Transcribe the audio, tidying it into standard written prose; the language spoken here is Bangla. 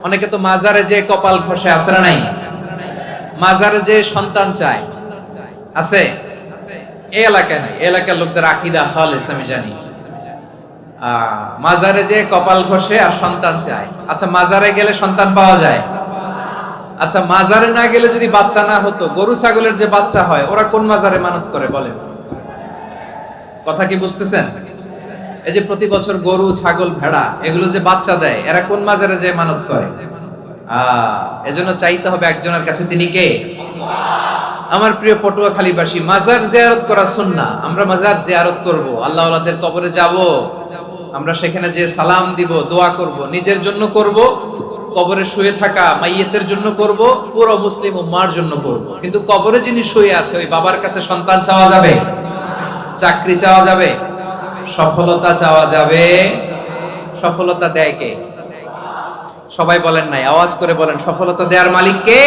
অনেকে তো মাজারে যে কপাল ঘষে আছে না নাই, মাজারে যে সন্তান চায় আছে, এই এলাকায় নাই, এলাকার লোকদের আকীদা খালেস আমি জানি। মাজারে যে কপাল ঘষে আর সন্তান চায়। আচ্ছা, মাজারে গেলে সন্তান পাওয়া যায়? আচ্ছা, মাজারে না গেলে যদি বাচ্চা না হতো, গরু ছাগলের যে বাচ্চা হয় ওরা কোন মাজারে মানত করে বলেন? কথা কি বুঝতেছেন? এই যে প্রতি বছর গরু ছাগল ভেড়া এগুলো যে বাচ্চা দেয়, এরা কোন মাজারে যে মানত করে? এজন্য চাইতে হবে একজনের কাছে, তিনি কে? আমার প্রিয় পটুয়াখালীবাসী, মাজার জিয়ারত করা সুন্নাহ। আমরা মাজার জিয়ারত করব, আল্লাহ ওয়ালাদের কবরে যাব, আমরা সেখানে যে সালাম দিব, দোয়া করব, নিজের জন্য করব, কবরে শুয়ে থাকা মাইয়েতের জন্য করব, পুরো মুসলিম উম্মার জন্য করব। কিন্তু কবরে যিনি শুয়ে আছে ওই বাবার কাছে সন্তান চাওয়া যাবে, চাকরি চাওয়া যাবে, সফলতা চাওয়া যাবে? সফলতা দেয় কে? সবাই বলেন নাই, আওয়াজ করে বলেন, সফলতা দেওয়ার মালিক কে?